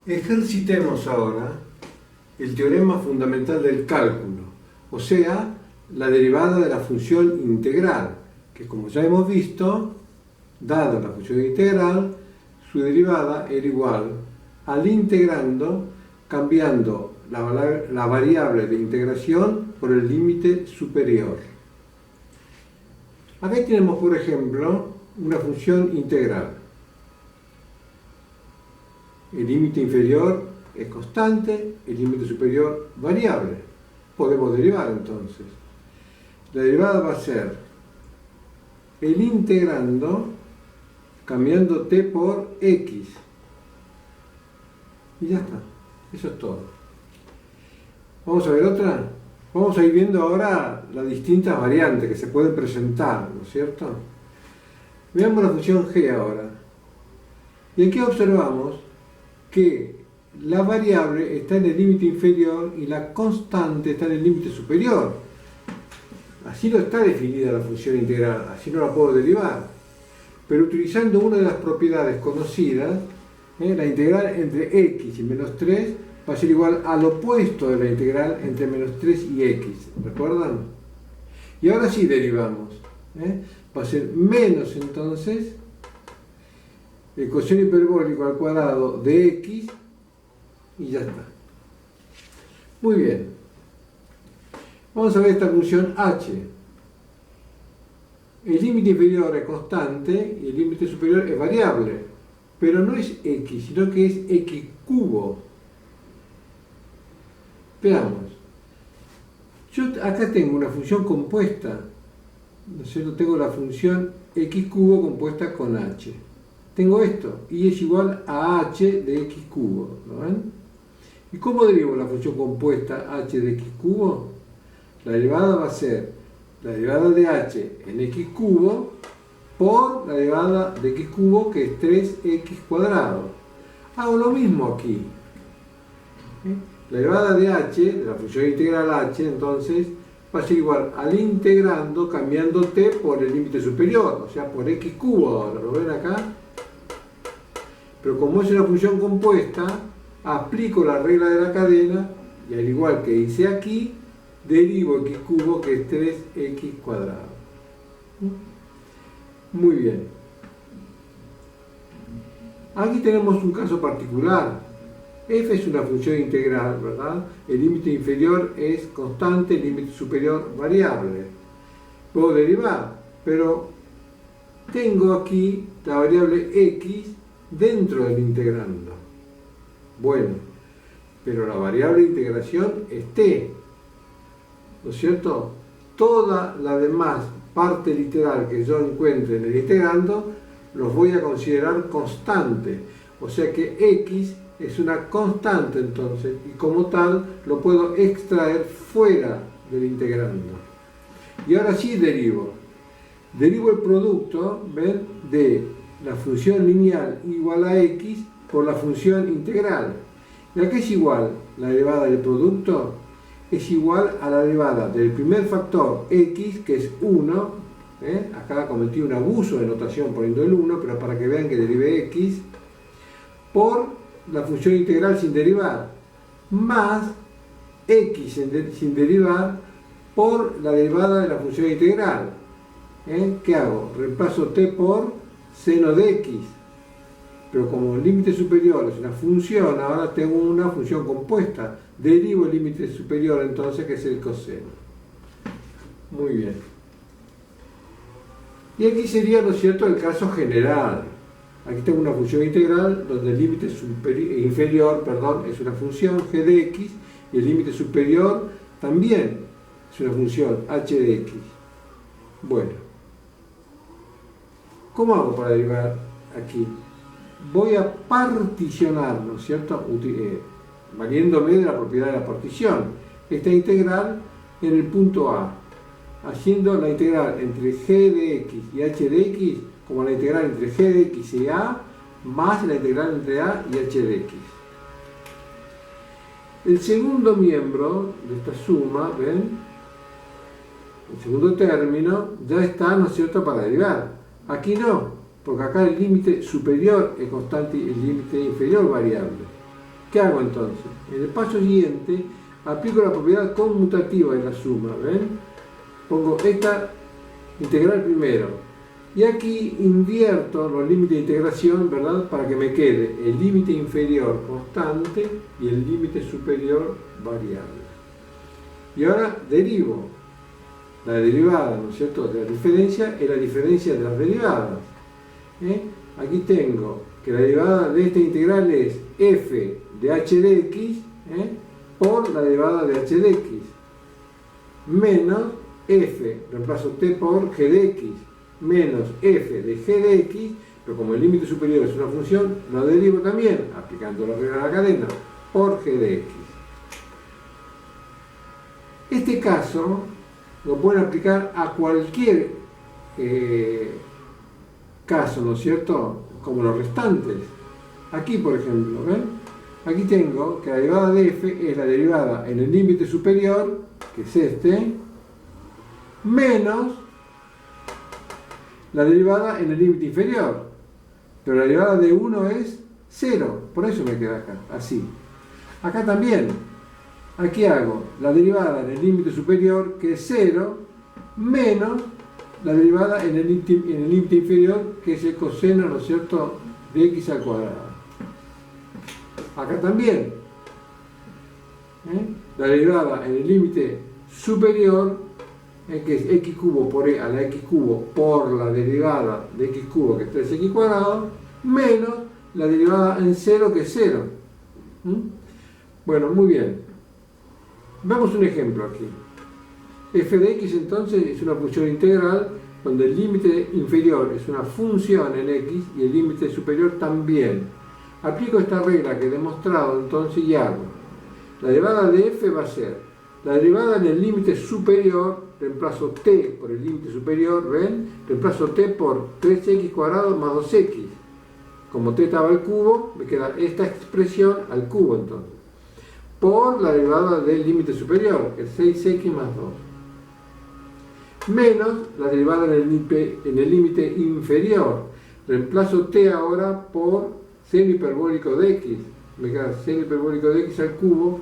Ejercitemos ahora el teorema fundamental del cálculo, o sea, la derivada de la función integral, que como ya hemos visto, dada la función integral, su derivada era igual al integrando cambiando la variable de integración por el límite superior. Aquí tenemos, por ejemplo, una función integral. El límite inferior es constante, el límite superior variable. Podemos derivar entonces. La derivada va a ser el integrando cambiando t por x. Y ya está. Eso es todo. Vamos a ver otra. Vamos a ir viendo ahora las distintas variantes que se pueden presentar, ¿no es cierto? Veamos la función g ahora. Y aquí observamos que la variable está en el límite inferior y la constante está en el límite superior. Así no está definida la función integral, así no la puedo derivar. Pero utilizando una de las propiedades conocidas, la integral entre x y menos 3 va a ser igual al opuesto de la integral entre menos 3 y x. ¿Recuerdan? Y ahora sí derivamos. Va a ser menos entonces el coseno hiperbólico al cuadrado de x y ya está. Muy bien. Vamos a ver esta función h. El límite inferior es constante y el límite superior es variable, pero no es x, sino que es x cubo. Veamos. Yo acá tengo una función compuesta, ¿no es cierto? Tengo la función x cubo compuesta con h. Tengo esto, y es igual a h de x cubo, ¿lo ven? ¿Y cómo derivo la función compuesta h de x cubo? La derivada va a ser la derivada de h en x cubo por la derivada de x cubo, que es 3x cuadrado. Hago lo mismo aquí. La derivada de h, de la función integral h, entonces, va a ser igual al integrando cambiando t por el límite superior, o sea, por x cubo ahora, ¿lo ven acá? Pero como es una función compuesta, aplico la regla de la cadena y al igual que hice aquí, derivo x cubo, que es 3x cuadrado. Muy bien. Aquí tenemos un caso particular. F es una función integral, ¿verdad? El límite inferior es constante, el límite superior variable. Puedo derivar, pero tengo aquí la variable x dentro del integrando. Bueno, pero la variable de integración es t, ¿no es cierto? Toda la demás parte literal que yo encuentre en el integrando los voy a considerar constante, o sea que x es una constante entonces, y como tal lo puedo extraer fuera del integrando. Y ahora sí derivo el producto, ¿ven?, de la función lineal igual a x por la función integral. ¿Y a qué es igual? La derivada del producto es igual a la derivada del primer factor x, que es 1, acá cometí un abuso de notación poniendo el 1, pero para que vean que derive x, por la función integral sin derivar, más x sin derivar por la derivada de la función integral. ¿Qué hago? Reemplazo t por seno de x, pero como el límite superior es una función, ahora tengo una función compuesta, derivo el límite superior entonces, que es el coseno. Muy bien. Y aquí sería, ¿no es cierto?, el caso general. Aquí tengo una función integral donde el límite inferior es una función g de x y el límite superior también es una función h de x. Bueno, ¿cómo hago para derivar aquí? Voy a particionar, ¿no es cierto?, valiéndome de la propiedad de la partición, esta integral en el punto A, haciendo la integral entre g de x y h de x como la integral entre g de x y a, más la integral entre a y h de x. El segundo miembro de esta suma, ¿ven?, el segundo término, ya está, ¿no es cierto?, para derivar. Aquí no, porque acá el límite superior es constante y el límite inferior variable. ¿Qué hago entonces? En el paso siguiente aplico la propiedad conmutativa de la suma, ¿ven? Pongo esta integral primero y aquí invierto los límites de integración, ¿verdad? Para que me quede el límite inferior constante y el límite superior variable. Y ahora derivo. La derivada, ¿no es cierto?, de la diferencia es la diferencia de las derivadas. Aquí tengo que la derivada de esta integral es f de h de x por la derivada de h de x menos f, reemplazo t por g de x, menos f de g de x, pero como el límite superior es una función, lo derivo también, aplicando la regla de la cadena, por g de x. Este caso lo pueden aplicar a cualquier caso, ¿no es cierto?, como los restantes. Aquí, por ejemplo, ¿ven? Aquí tengo que la derivada de f es la derivada en el límite superior, que es este, menos la derivada en el límite inferior. Pero la derivada de 1 es 0, por eso me queda acá, así. Acá también, aquí hago la derivada en el límite superior, que es 0, menos la derivada en el límite inferior, que es el coseno, ¿no es cierto?, de x al cuadrado. Acá también, la derivada en el límite superior, que es x cubo por e a la x cubo por la derivada de x cubo, que es 3x cuadrado, menos la derivada en 0, que es 0. Bueno, muy bien. Veamos un ejemplo aquí. F de x entonces es una función integral donde el límite inferior es una función en x y el límite superior también. Aplico esta regla que he demostrado entonces y hago. La derivada de f va a ser la derivada en el límite superior, reemplazo t por el límite superior, ¿ven? Reemplazo t por 3x cuadrado más 2x. Como t estaba al cubo, me queda esta expresión al cubo entonces. Por la derivada del límite superior, que es 6x más 2. Menos la derivada en el límite inferior. Reemplazo t ahora por seno hiperbólico de x. Me queda seno hiperbólico de x al cubo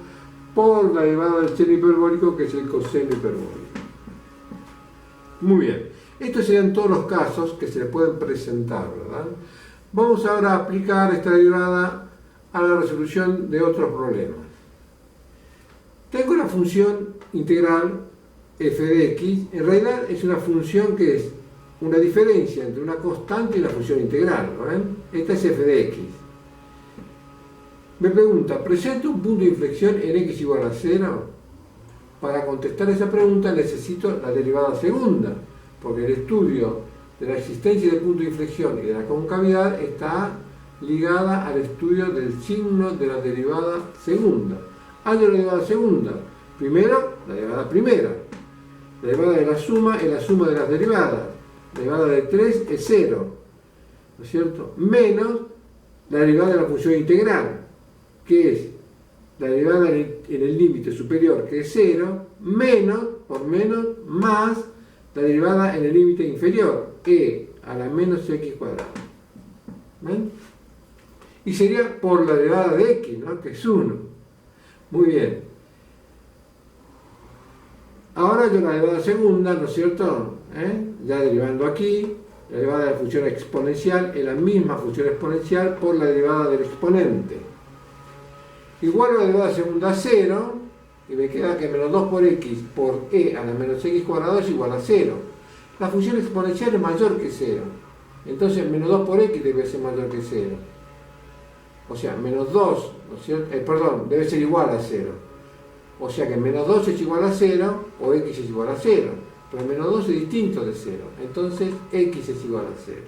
por la derivada del seno hiperbólico, que es el coseno hiperbólico. Muy bien. Estos serían todos los casos que se le pueden presentar, ¿verdad? Vamos ahora a aplicar esta derivada a la resolución de otros problemas. Tengo la función integral f de x, en realidad es una función que es una diferencia entre una constante y una función integral, ¿no ven? Esta es f de x. Me pregunta, ¿presento un punto de inflexión en x igual a 0? Para contestar esa pregunta necesito la derivada segunda, porque el estudio de la existencia del punto de inflexión y de la concavidad está ligada al estudio del signo de la derivada segunda. Hay la derivada segunda. Primero, la derivada primera. La derivada de la suma es la suma de las derivadas. La derivada de 3 es 0, ¿no es cierto? Menos la derivada de la función integral, que es la derivada en el límite superior, que es 0, menos, por menos, más la derivada en el límite inferior, e a la menos x cuadrado. ¿Ven? Y sería por la derivada de x, ¿no?, que es 1. Muy bien. Ahora yo la derivada segunda, ¿no es cierto? Ya derivando aquí, la derivada de la función exponencial es la misma función exponencial por la derivada del exponente. Igual a la derivada segunda a 0, y me queda que menos 2 por x por e a la menos x cuadrado es igual a 0. La función exponencial es mayor que 0. Entonces menos 2 por x debe ser mayor que 0. O sea, menos 2, ¿no es cierto? Debe ser igual a 0. O sea que menos 2 es igual a 0, o x es igual a 0. Pero menos 2 es distinto de 0. Entonces x es igual a 0.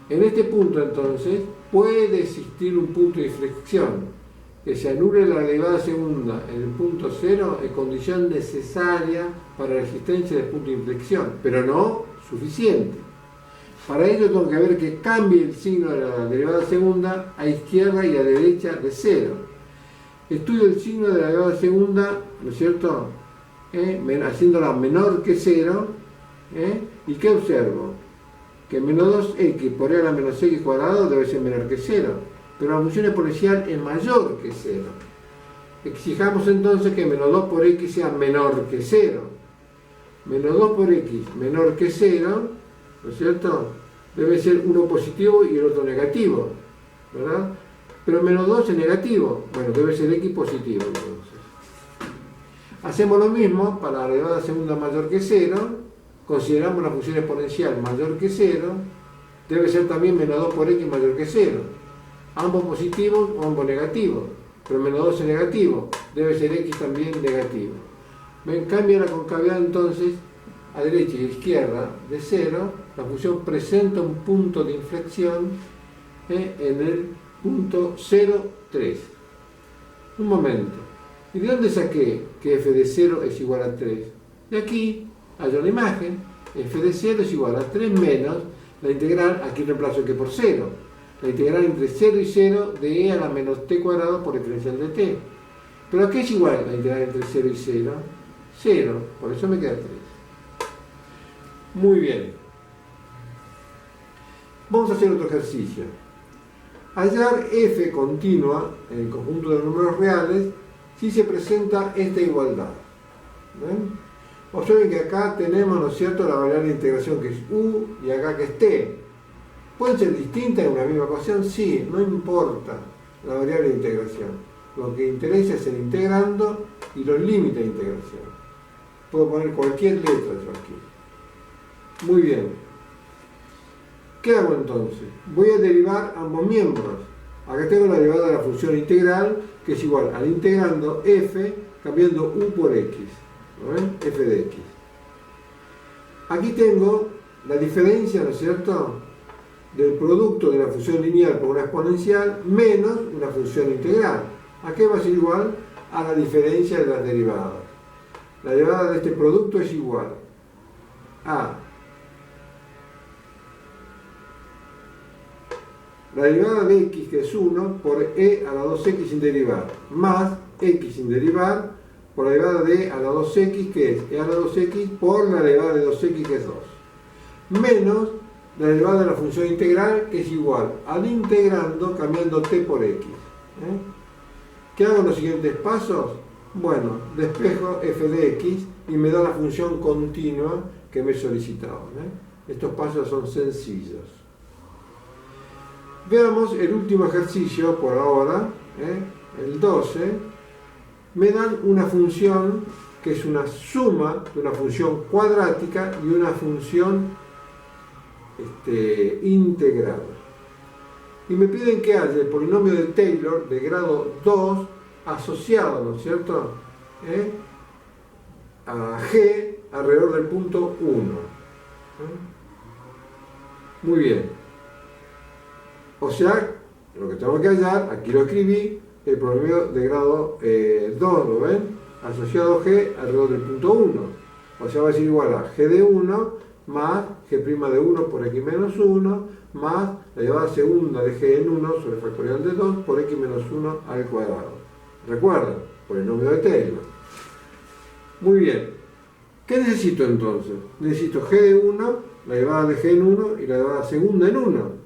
En este punto, entonces, puede existir un punto de inflexión. Que se anule la derivada segunda en el punto 0 es condición necesaria para la existencia del punto de inflexión, pero no suficiente. Para ello tengo que ver que cambie el signo de la derivada segunda a izquierda y a derecha de 0. Estudio el signo de la derivada segunda, ¿no es cierto?, haciéndola menor que 0, ¿y qué observo? Que menos 2x por e a la menos x cuadrado debe ser menor que 0, pero la función exponencial es mayor que 0. Exijamos entonces que menos 2 por x sea menor que 0. Menos 2 por x menor que 0, ¿no es cierto? Debe ser uno positivo y el otro negativo, ¿verdad? Pero menos 2 es negativo, bueno, debe ser x positivo entonces. Hacemos lo mismo para la elevada segunda mayor que 0, consideramos la función exponencial mayor que 0, debe ser también menos 2 por x mayor que 0. Ambos positivos o ambos negativos, pero menos 2 es negativo, debe ser x también negativo. ¿Ven? Cambia la concavidad entonces a derecha y a izquierda de 0, la función presenta un punto de inflexión en el punto 0, 3. Un momento. ¿Y de dónde saqué que f de 0 es igual a 3? De aquí hallo la imagen. F de 0 es igual a 3 menos la integral, aquí reemplazo que por 0. La integral entre 0 y 0 de e a la menos t cuadrado por exponencial de t. ¿Pero a qué es igual la integral entre 0 y 0? 0, por eso me queda 3. Muy bien. Vamos a hacer otro ejercicio. Hallar f continua en el conjunto de números reales si se presenta esta igualdad. ¿Ven? Observen que acá tenemos, ¿no es cierto?, la variable de integración que es u y acá que es t. ¿Pueden ser distintas en una misma ecuación? Sí, no importa la variable de integración. Lo que interesa es el integrando y los límites de integración. Puedo poner cualquier letra yo aquí. Muy bien. ¿Qué hago entonces? Voy a derivar ambos miembros. Acá tengo la derivada de la función integral, que es igual al integrando f cambiando u por x. ¿No ven? F de x. Aquí tengo la diferencia, ¿no es cierto?, del producto de la función lineal por una exponencial menos una función integral. ¿A qué va a ser igual? A la diferencia de las derivadas. La derivada de este producto es igual a la derivada de x, que es 1, por e a la 2x sin derivar, más x sin derivar por la derivada de e a la 2x, que es e a la 2x, por la derivada de 2x, que es 2, menos la derivada de la función integral, que es igual al integrando cambiando t por x. ¿Qué hago en los siguientes pasos? Bueno, despejo f de x y me da la función continua que me solicitaban. Estos pasos son sencillos. Veamos el último ejercicio por ahora, el 12. Me dan una función que es una suma de una función cuadrática y una función integral. Y me piden que haya el polinomio de Taylor de grado 2 asociado, ¿no es cierto?, a g alrededor del punto 1. Muy bien. O sea, lo que tengo que hallar, aquí lo escribí, el polinomio de grado 2, ¿lo ven? Asociado a g alrededor del punto 1. O sea, va a ser igual a g de 1 más g' de 1 por x menos 1 más la derivada segunda de g en 1 sobre el factorial de 2 por x menos 1 al cuadrado. ¿Recuerdan? Polinomio de Taylor. Muy bien. ¿Qué necesito entonces? Necesito g de 1, la derivada de g en 1 y la derivada segunda en 1.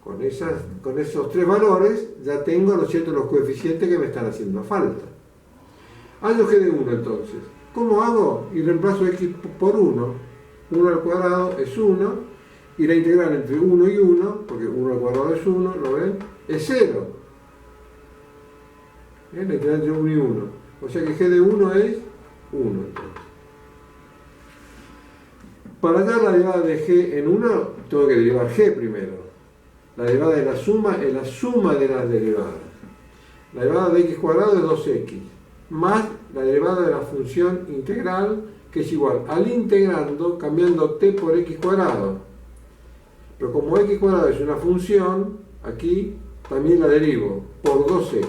Con esos tres valores ya tengo, ¿no es cierto?, los coeficientes que me están haciendo falta. Hallo g de 1 entonces. ¿Cómo hago? Y reemplazo x por 1. 1 al cuadrado es 1, y la integral entre 1 y 1, porque 1 al cuadrado es 1, ¿lo ven?, es 0. La integral entre 1 y 1. O sea que g de 1 es 1 entonces. Para hallar la derivada de g en 1, tengo que derivar g primero. La derivada de la suma es la suma de las derivadas. La derivada de x cuadrado es 2x, más la derivada de la función integral, que es igual al integrando cambiando t por x cuadrado. Pero como x cuadrado es una función, aquí también la derivo por 2x.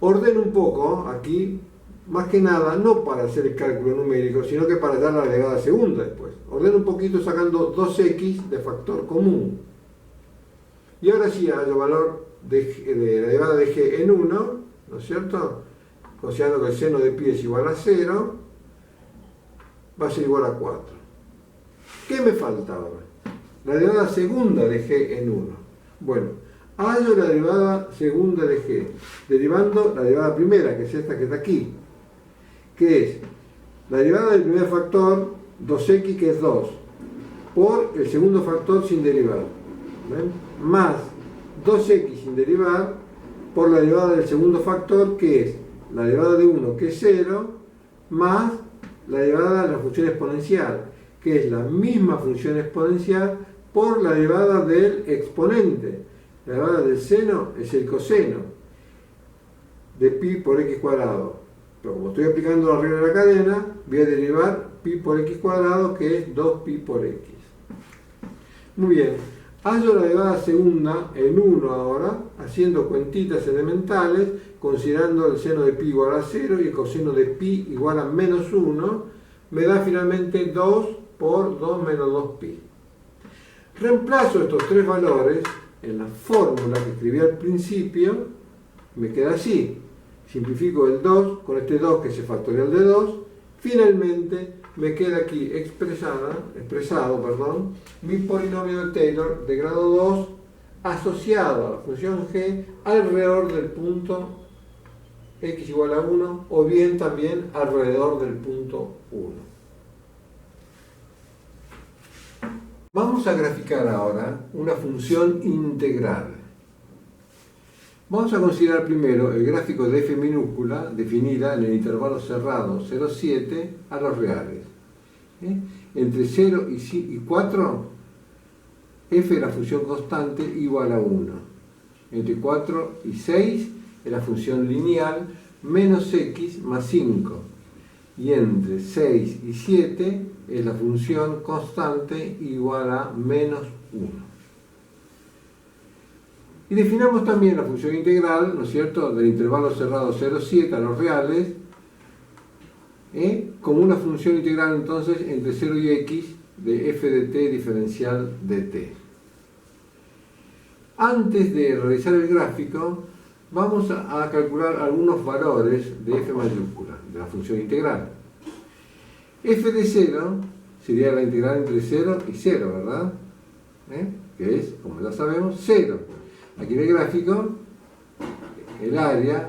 Ordeno un poco aquí, más que nada, no para hacer el cálculo numérico, sino que para dar la derivada segunda después. Ordeno un poquito sacando 2x de factor común. Y ahora sí hallo el valor de la derivada de g en 1, ¿no es cierto?, considerando que el seno de pi es igual a 0, va a ser igual a 4. ¿Qué me falta ahora? la derivada segunda de g en 1. Bueno, hallo la derivada segunda de g, derivando la derivada primera, que es esta que está aquí, que es la derivada del primer factor, 2x, que es 2, por el segundo factor sin derivar, ¿ven? Más 2x sin derivar por la derivada del segundo factor, que es la derivada de 1, que es 0, más la derivada de la función exponencial, que es la misma función exponencial por la derivada del exponente. La derivada del seno es el coseno de pi por x cuadrado. Pero como estoy aplicando la regla de la cadena, voy a derivar pi por x cuadrado, que es 2pi por x. Muy bien, hallo la derivada segunda en 1 ahora, haciendo cuentitas elementales, considerando el seno de pi igual a 0 y el coseno de pi igual a menos 1, me da finalmente 2 por 2 menos 2pi. Reemplazo estos tres valores en la fórmula que escribí al principio, me queda así. Simplifico el 2 con este 2 que es el factorial de 2, finalmente me queda aquí expresado, mi polinomio de Taylor de grado 2 asociado a la función g alrededor del punto x igual a 1 o bien también alrededor del punto 1. Vamos a graficar ahora una función integral. Vamos a considerar primero el gráfico de f minúscula definida en el intervalo cerrado 0,7 a los reales. Entre 0 y 4, f es la función constante igual a 1. Entre 4 y 6 es la función lineal menos x más 5. Y entre 6 y 7 es la función constante igual a menos 1. Y definamos también la función integral, ¿no es cierto?, del intervalo cerrado 0,7 a los reales, como una función integral entonces entre 0 y x de f de t diferencial de t. Antes de realizar el gráfico, vamos a calcular algunos valores de f mayúscula, de la función integral. F de 0 sería la integral entre 0 y 0, ¿verdad? Que es, como ya sabemos, 0. Aquí en el gráfico, el área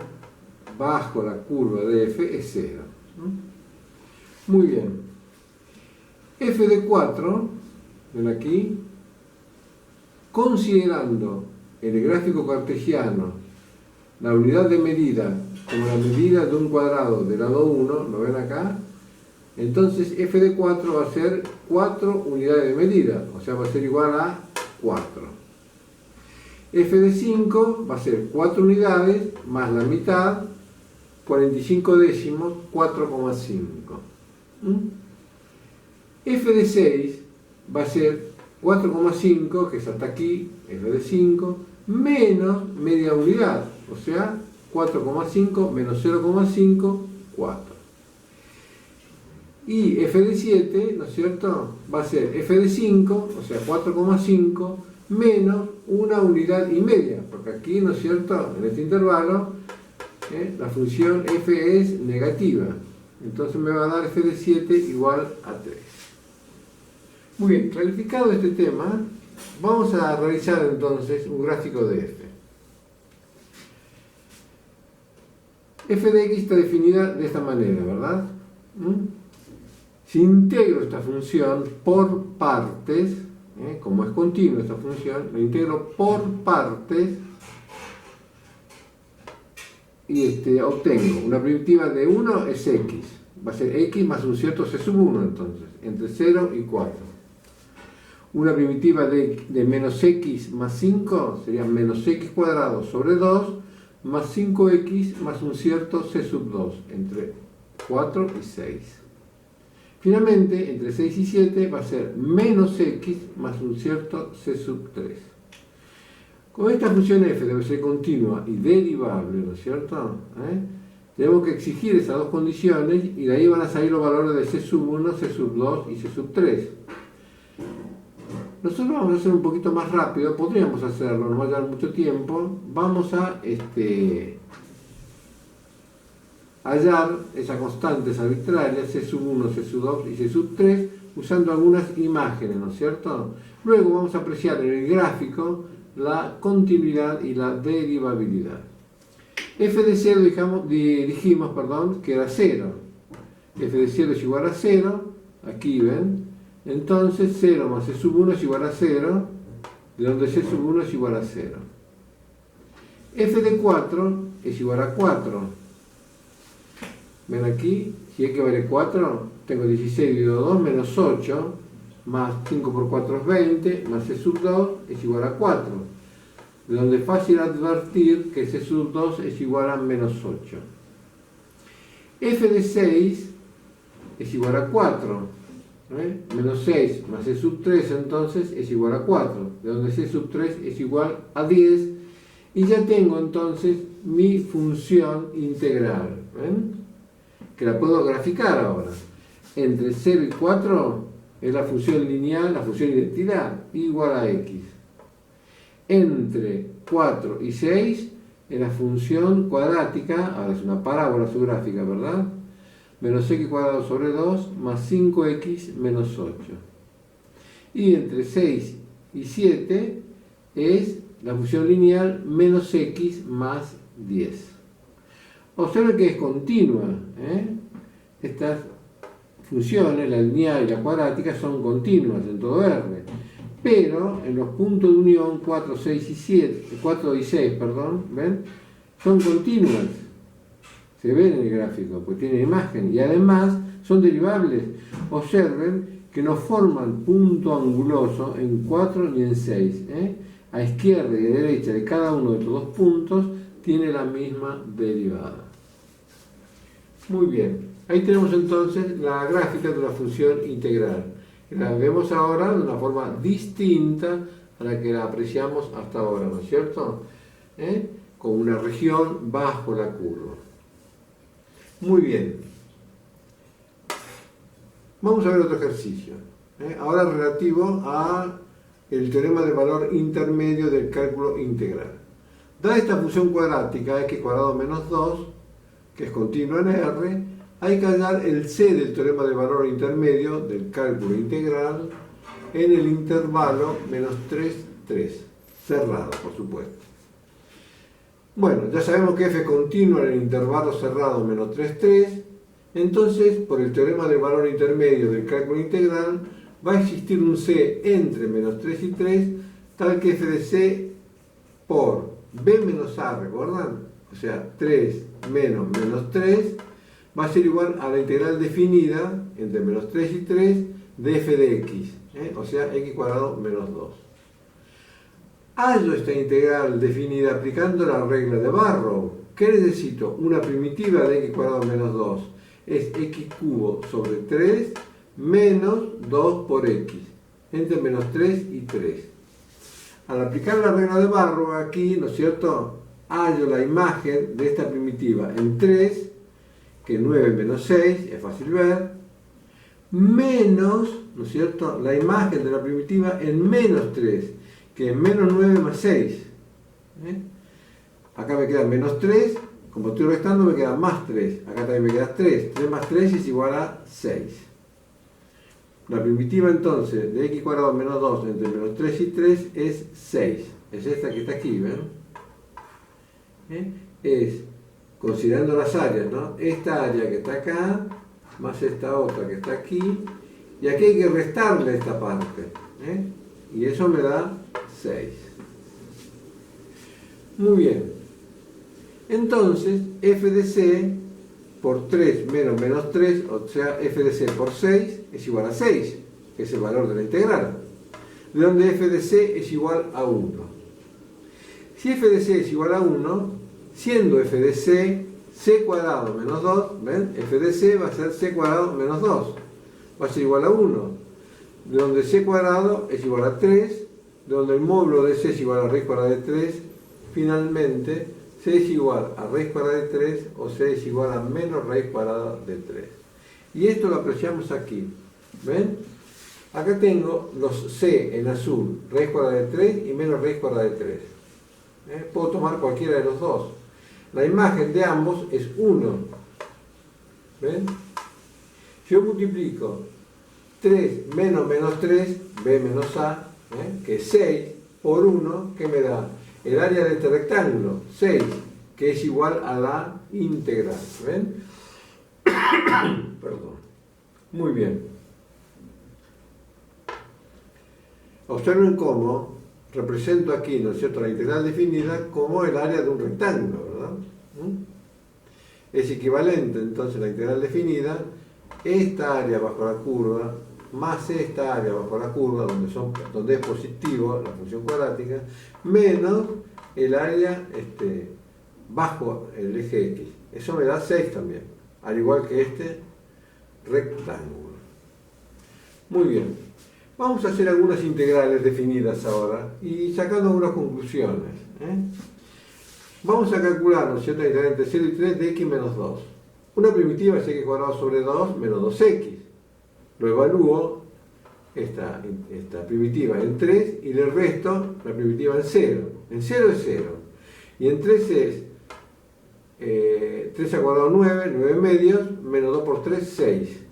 bajo la curva de f es 0. Muy bien. F de 4, ven aquí, considerando en el gráfico cartesiano la unidad de medida como la medida de un cuadrado de grado 1, ¿lo ven acá? Entonces f de 4 va a ser 4 unidades de medida, o sea, va a ser igual a 4. F de 5 va a ser 4 unidades más la mitad, 45 décimos, 4,5. F de 6 va a ser 4,5, que es hasta aquí, F de 5, menos media unidad, o sea, 4,5 menos 0,5, 4. Y F de 7, ¿no es cierto?, va a ser F de 5, o sea, 4,5, menos una unidad y media, porque aquí, ¿no es cierto?, en este intervalo, la función f es negativa. Entonces me va a dar f de 7 igual a 3. Muy bien, clarificado este tema, vamos a realizar entonces un gráfico de f. F de x está definida de esta manera, ¿verdad? Si integro esta función por partes, como es continua esta función, la integro por partes y obtengo una primitiva de 1 es x, va a ser x más un cierto c sub 1 entonces, entre 0 y 4. Una primitiva de menos x más 5 sería menos x cuadrado sobre 2 más 5x más un cierto c sub 2 entre 4 y 6. Finalmente, entre 6 y 7 va a ser menos x más un cierto c sub 3. Como esta función f debe ser continua y derivable, ¿no es cierto?, tenemos que exigir esas dos condiciones y de ahí van a salir los valores de c sub 1, c sub 2 y c sub 3. Nosotros vamos a hacer un poquito más rápido, podríamos hacerlo, no va a llevar mucho tiempo. Vamos a hallar esas constantes arbitrarias, c sub 1, c sub 2 y c sub 3, usando algunas imágenes, ¿no es cierto? Luego vamos a apreciar en el gráfico la continuidad y la derivabilidad. F de 0 dijimos que era 0. F de 0 es igual a 0, aquí ven. Entonces 0 más C sub 1 es igual a 0, de donde C sub 1 es igual a 0. F de 4 es igual a 4. Ven aquí, si X vale 4, tengo 16 dividido 2 menos 8, más 5 por 4 es 20, más C sub 2 es igual a 4. De donde es fácil advertir que C sub 2 es igual a menos 8. F de 6 es igual a 4. Menos 6 más C sub 3 entonces es igual a 4. De donde C sub 3 es igual a 10. Y ya tengo entonces mi función integral. ¿Ven? Que la puedo graficar ahora. Entre 0 y 4 es la función lineal, la función identidad, igual a x. Entre 4 y 6 es la función cuadrática, ahora es una parábola su gráfica, ¿verdad? Menos x cuadrado sobre 2 más 5x menos 8. Y entre 6 y 7 es la función lineal menos x más 10. Observen que es continua. Estas funciones, la lineal y la cuadrática, son continuas en todo R. Pero en los puntos de unión 4 y 6, ¿ven? Son continuas. Se ven en el gráfico, pues tienen imagen. Y además son derivables. Observen que no forman punto anguloso en 4 ni en 6. A izquierda y a derecha de cada uno de estos dos puntos tiene la misma derivada. Muy bien. Ahí tenemos entonces la gráfica de la función integral. La vemos ahora de una forma distinta a la que la apreciamos hasta ahora, ¿no es cierto? Con una región bajo la curva. Muy bien. Vamos a ver otro ejercicio. Ahora relativo a el teorema del valor intermedio del cálculo integral. Dada esta función cuadrática, x cuadrado menos 2, que es continua en R, hay que hallar el C del teorema del valor intermedio del cálculo integral en el intervalo menos 3, 3, cerrado, por supuesto. Bueno, ya sabemos que f continua en el intervalo cerrado menos 3, 3, entonces, por el teorema del valor intermedio del cálculo integral, va a existir un C entre menos 3 y 3, tal que f de C por b menos a, ¿recuerdan? O sea, 3 menos menos 3 va a ser igual a la integral definida entre menos 3 y 3 de f de x, o sea, x cuadrado menos 2. Hallo esta integral definida aplicando la regla de Barrow. ¿Qué necesito? Una primitiva de x cuadrado menos 2. Es x cubo sobre 3 menos 2 por x, entre menos 3 y 3. Al aplicar la regla de Barrow aquí, ¿no es cierto?, hallo la imagen de esta primitiva en 3, que 9 menos 6, es fácil ver, menos, ¿no es cierto?, la imagen de la primitiva en menos 3, que es menos 9 más 6. Acá me queda menos 3, como estoy restando me queda más 3, acá también me queda 3, 3 más 3 es igual a 6. La primitiva entonces de x cuadrado menos 2 entre menos 3 y 3 es 6, es esta que está aquí, ¿ven? Es, considerando las áreas, ¿no?, esta área que está acá, más esta otra que está aquí, y aquí hay que restarle esta parte, y eso me da 6. Muy bien. Entonces, f de c por 3 menos menos 3, o sea, f de c por 6 es igual a 6, que es el valor de la integral, de donde f de c es igual a 1. Si f de c es igual a 1, siendo f de c, c cuadrado menos 2, ¿ven? F de c va a ser c cuadrado menos 2, va a ser igual a 1, de donde c cuadrado es igual a 3, de donde el módulo de c es igual a raíz cuadrada de 3, finalmente c es igual a raíz cuadrada de 3 o c es igual a menos raíz cuadrada de 3. Y esto lo apreciamos aquí. ¿Ven? Acá tengo los c en azul, raíz cuadrada de 3 y menos raíz cuadrada de 3. Puedo tomar cualquiera de los dos. La imagen de ambos es 1. ¿Ven? Si yo multiplico 3 menos menos 3, b menos a, que es 6 por 1, que me da el área de este rectángulo, 6, que es igual a la integral. ¿Ven? Perdón. Muy bien. Observen cómo represento aquí, ¿no es cierto?, la integral definida como el área de un rectángulo, ¿verdad? Es equivalente entonces la integral definida, esta área bajo la curva, más esta área bajo la curva, donde es positivo la función cuadrática, menos el área bajo el eje X. Eso me da 6 también, al igual que este rectángulo. Muy bien. Vamos a hacer algunas integrales definidas ahora y sacando algunas conclusiones. Vamos a calcular, ¿no es cierto?, la integral entre 0 y 3 de x menos 2. Una primitiva es x cuadrado sobre 2 menos 2x. Lo evalúo, esta primitiva, en 3 y le resto la primitiva en 0. En 0 es 0. Y en 3 es 3 al cuadrado 9, 9 medios, menos 2 por 3, 6.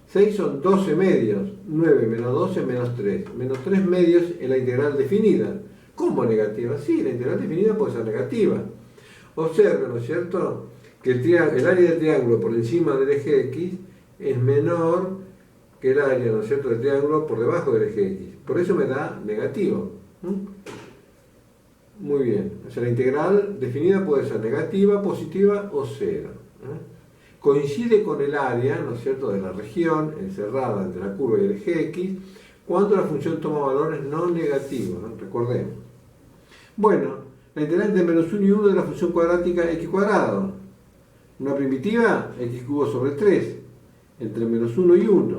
6 son 12 medios, 9 menos 12 menos 3. Menos 3 medios es la integral definida. ¿Cómo negativa? Sí, la integral definida puede ser negativa. Observen, ¿no es cierto?, que el área del triángulo por encima del eje X es menor que el área, ¿no es cierto?, del triángulo por debajo del eje X. Por eso me da negativo. Muy bien. O sea, la integral definida puede ser negativa, positiva o cero. Coincide con el área, ¿no es cierto?, de la región encerrada entre la curva y el eje X cuando la función toma valores no negativos, ¿no? Recordemos. Bueno, la integral entre menos 1 y 1 de la función cuadrática x cuadrado. Una primitiva, x cubo sobre 3, entre menos 1 y 1.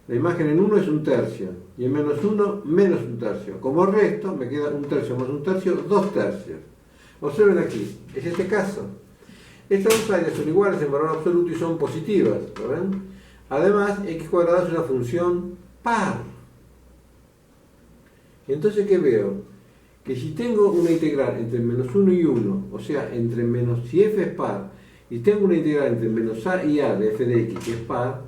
La imagen en 1 es 1/3, y en menos 1, menos 1/3. Como resto, me queda 1/3 más 1/3, 2/3. Observen aquí, es este caso. Estas dos áreas son iguales en valor absoluto y son positivas, ¿lo ven? Además, x cuadrado es una función par. Entonces, ¿qué veo? Que si tengo una integral entre menos 1 y 1, o sea, entre menos, si f es par, y tengo una integral entre menos a y a de f de x, que es par,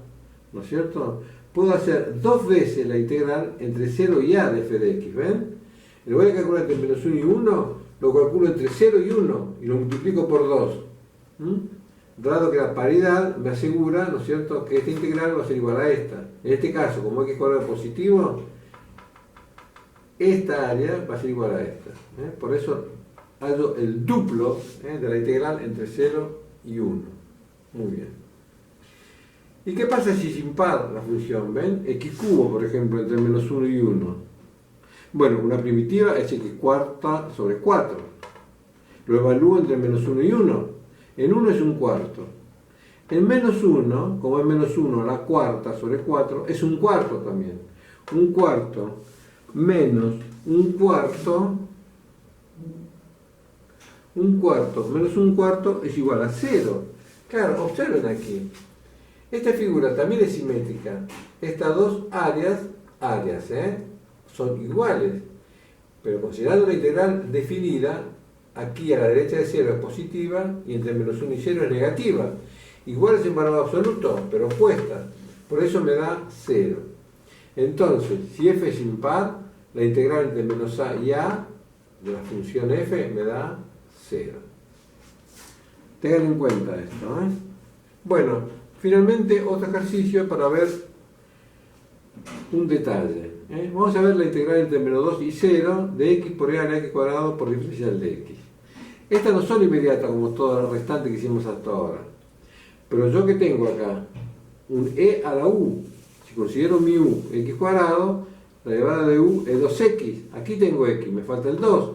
¿no es cierto?, puedo hacer dos veces la integral entre 0 y a de f de x, ¿ven? En lugar de calcular entre menos 1 y 1, lo calculo entre 0 y 1, y lo multiplico por 2. Dado que la paridad me asegura, ¿no es cierto?, que esta integral va a ser igual a esta. En este caso, como x cuadrado es positivo, esta área va a ser igual a esta. Por eso hallo el duplo de la integral entre 0 y 1. Muy bien. ¿Y qué pasa si es impar la función? ¿Ven? X cubo, por ejemplo, entre menos 1 y 1. Bueno, una primitiva es x cuarta sobre 4. Lo evalúo entre menos 1 y 1. En 1 es un cuarto. En menos 1, como es menos 1 a la cuarta sobre 4, es un cuarto también. Un cuarto menos un cuarto menos un cuarto es igual a 0. Claro, observen aquí. Esta figura también es simétrica. Estas dos áreas son iguales. Pero considerando la integral definida, aquí a la derecha de 0 es positiva y entre menos 1 y 0 es negativa. Iguales en valor absoluto, pero opuestas. Por eso me da 0. Entonces, si f es impar, la integral entre menos a y a de la función f me da 0. Tengan en cuenta esto. Bueno, finalmente otro ejercicio para ver un detalle. Vamos a ver la integral entre menos 2 y 0 de x por e a la x cuadrado por diferencial de x. Estas no son inmediatas como todas las restantes que hicimos hasta ahora. Pero yo que tengo acá un e a la u, si considero mi u x cuadrado, la derivada de u es 2x. Aquí tengo x, me falta el 2.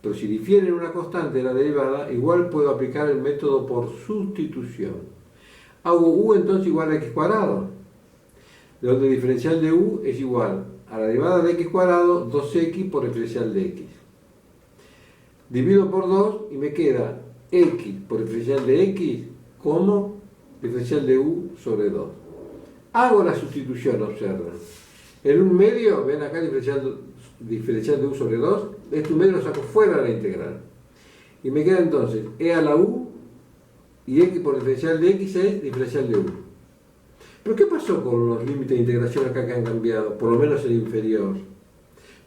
Pero si difiere en una constante de la derivada, igual puedo aplicar el método por sustitución. Hago u entonces igual a x cuadrado, de donde el diferencial de u es igual a la derivada de x cuadrado 2x por diferencial de x. Divido por 2 y me queda x por diferencial de x como diferencial de u sobre 2. Hago la sustitución, observen. En un medio, ven acá diferencial de u sobre 2, este un medio lo saco fuera de la integral. Y me queda entonces e a la u y x por diferencial de x es diferencial de u. ¿Pero qué pasó con los límites de integración acá que han cambiado? Por lo menos el inferior.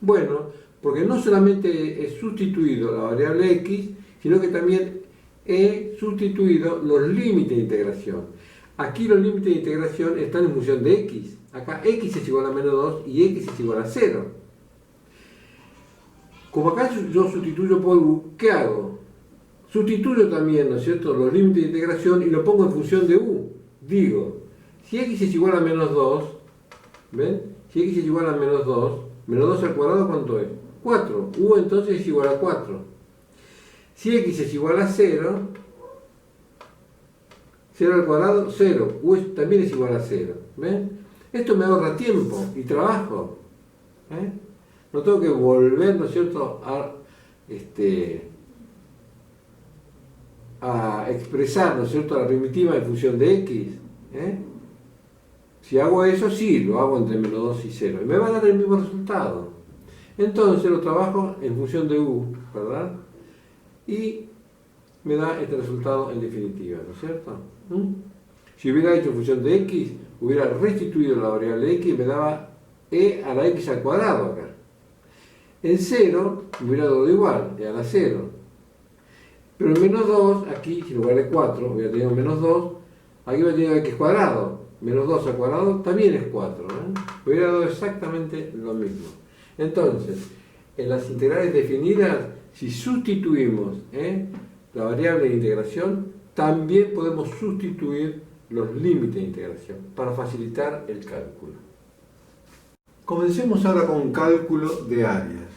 Bueno, porque no solamente he sustituido la variable x, sino que también he sustituido los límites de integración. Aquí los límites de integración están en función de x. Acá x es igual a menos 2 y x es igual a 0. Como acá yo sustituyo por u, ¿qué hago? Sustituyo también, ¿no es cierto?, los límites de integración y lo pongo en función de u. Digo, si x es igual a menos 2, ¿ven? Si x es igual a menos 2 al cuadrado, ¿cuánto es? 4. U entonces es igual a 4. Si x es igual a 0, 0 al cuadrado, 0. U también es igual a 0. ¿Ven? Esto me ahorra tiempo y trabajo. No tengo que volver, ¿no es cierto?, a expresar, ¿no es cierto?, la primitiva en función de x. Si hago eso, sí, lo hago entre menos 2 y 0. Y me va a dar el mismo resultado. Entonces lo trabajo en función de u, ¿verdad? Y me da este resultado en definitiva, ¿no es cierto? Si hubiera hecho en función de x, hubiera restituido la variable x y me daba e a la x al cuadrado acá. En 0 me hubiera dado igual, e a la 0. Pero en menos 2, aquí, en lugar de 4, hubiera tenido menos 2, aquí hubiera tenido x cuadrado. Menos 2 al cuadrado también es 4. Hubiera dado exactamente lo mismo. Entonces, en las integrales definidas, si sustituimos la variable de integración, también podemos sustituir los límites de integración para facilitar el cálculo. Comencemos ahora con cálculo de áreas.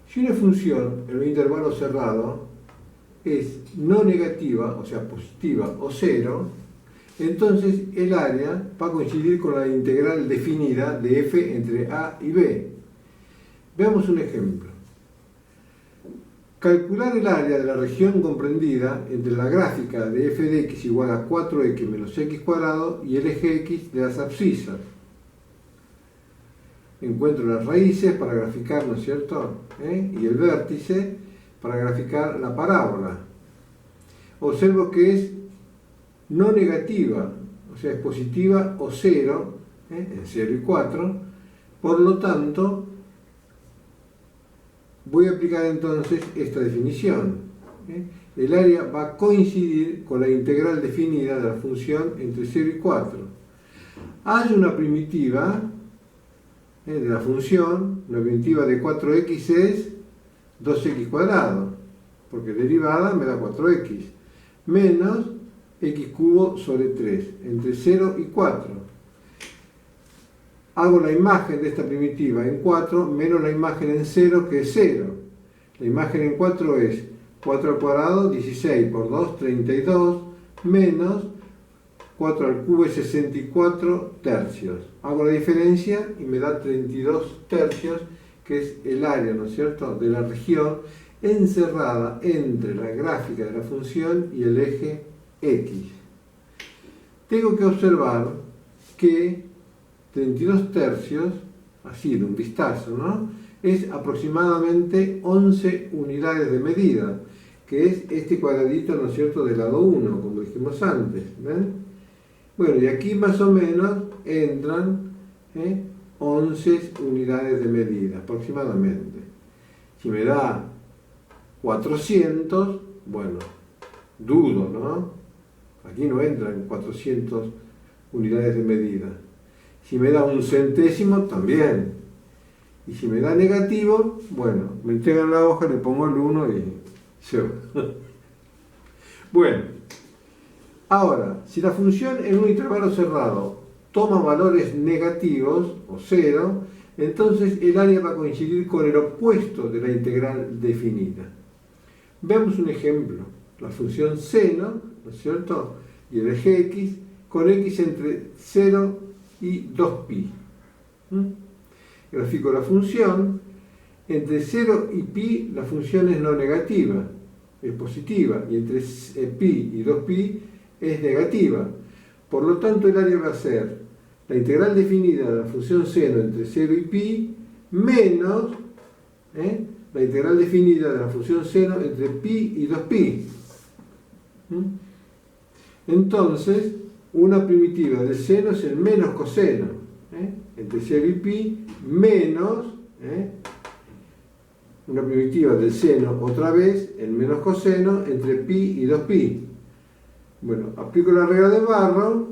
Si una función en un intervalo cerrado es no negativa, o sea positiva o 0, entonces el área va a coincidir con la integral definida de f entre a y b. Veamos un ejemplo. Calcular el área de la región comprendida entre la gráfica de f de x igual a 4x menos x cuadrado y el eje x de las abscisas. Encuentro las raíces para graficar, ¿no es cierto?, y el vértice para graficar la parábola. Observo que es no negativa, o sea, es positiva o 0, en 0 y 4, por lo tanto, voy a aplicar entonces esta definición. El área va a coincidir con la integral definida de la función entre 0 y 4. Hay una primitiva de la función, la primitiva de 4x es 2x cuadrado, porque derivada me da 4x, menos x cubo sobre 3, entre 0 y 4. Hago la imagen de esta primitiva en 4 menos la imagen en 0, que es 0. La imagen en 4 es 4 al cuadrado, 16 por 2, 32, menos 4 al cubo es 64 tercios. Hago la diferencia y me da 32 tercios, que es el área, ¿no es cierto?, de la región encerrada entre la gráfica de la función y el eje x. Tengo que observar que 32 tercios, así de un vistazo, ¿no?, es aproximadamente 11 unidades de medida, que es este cuadradito, ¿no es cierto?, del lado 1, como dijimos antes. ¿Ven? Bueno, y aquí más o menos entran 11 unidades de medida, aproximadamente. Si me da 400, bueno, dudo, ¿no? Aquí no entran 400 unidades de medida. Si me da un centésimo, también. Y si me da negativo, bueno, me entregan la hoja, le pongo el 1 y se va. Bueno, ahora, si la función en un intervalo cerrado toma valores negativos, o 0, entonces el área va a coincidir con el opuesto de la integral definida. Veamos un ejemplo. La función seno, ¿no es cierto?, y el eje x, con x entre 0 y 2pi. Grafico la función. Entre 0 y pi la función es no negativa, es positiva, y entre pi y 2pi es negativa. Por lo tanto, el área va a ser la integral definida de la función seno entre 0 y pi menos la integral definida de la función seno entre pi y 2pi. Entonces, una primitiva del seno es el menos coseno. entre 0 y pi menos una primitiva del seno otra vez, el menos coseno entre pi y 2pi. Bueno, aplico la regla de Barrow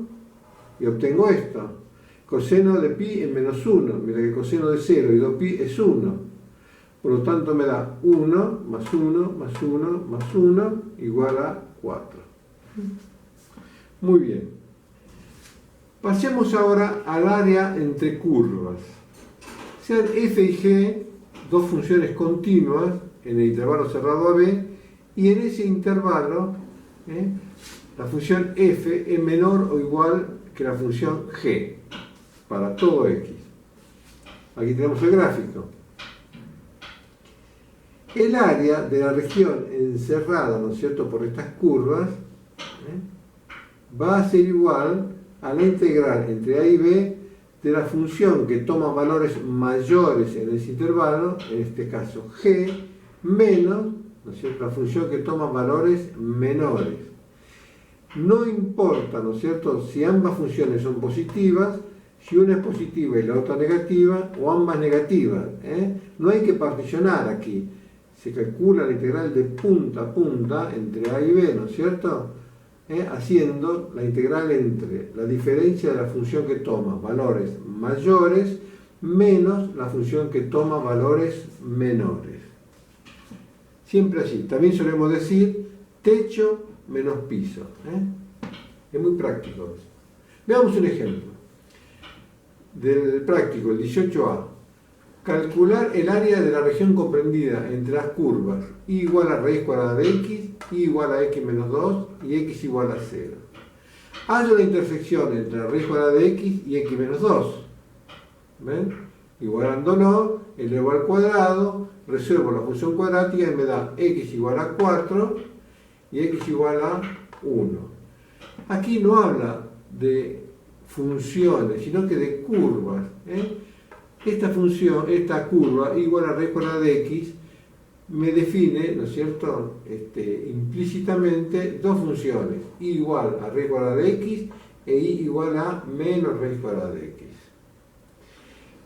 y obtengo esto. Coseno de pi es menos 1, mira que coseno de 0 y 2pi es 1. Por lo tanto me da 1 más 1 más 1 más 1 igual a 4. Muy bien. Pasemos ahora al área entre curvas. Sean f y g dos funciones continuas en el intervalo cerrado AB, y en ese intervalo la función f es menor o igual que la función g para todo x. Aquí tenemos el gráfico. El área de la región encerrada, ¿no es cierto?, por estas curvas va a ser igual a la integral entre a y b de la función que toma valores mayores en ese intervalo, en este caso g, menos, ¿no es cierto?, la función que toma valores menores. No importa, ¿no es cierto?, si ambas funciones son positivas, si una es positiva y la otra negativa, o ambas negativas. No hay que particionar aquí. Se calcula la integral de punta a punta entre a y b, ¿no es cierto?, haciendo la integral entre la diferencia de la función que toma valores mayores menos la función que toma valores menores. Siempre así. También solemos decir techo menos piso. Es muy práctico eso. Veamos un ejemplo. Del práctico, el 18a. Calcular el área de la región comprendida entre las curvas y igual a raíz cuadrada de x, y igual a x menos 2 y x igual a 0. Hallo la intersección entre la raíz cuadrada de x y x menos 2. ¿Ven? Igualándolo, elevo al cuadrado, resuelvo la función cuadrática y me da x igual a 4 y x igual a 1. Aquí no habla de funciones, sino que de curvas. Esta función, esta curva igual a raíz cuadrada de x, me define, ¿no es cierto?, implícitamente dos funciones, y igual a raíz cuadrada de x e y igual a menos raíz cuadrada de x.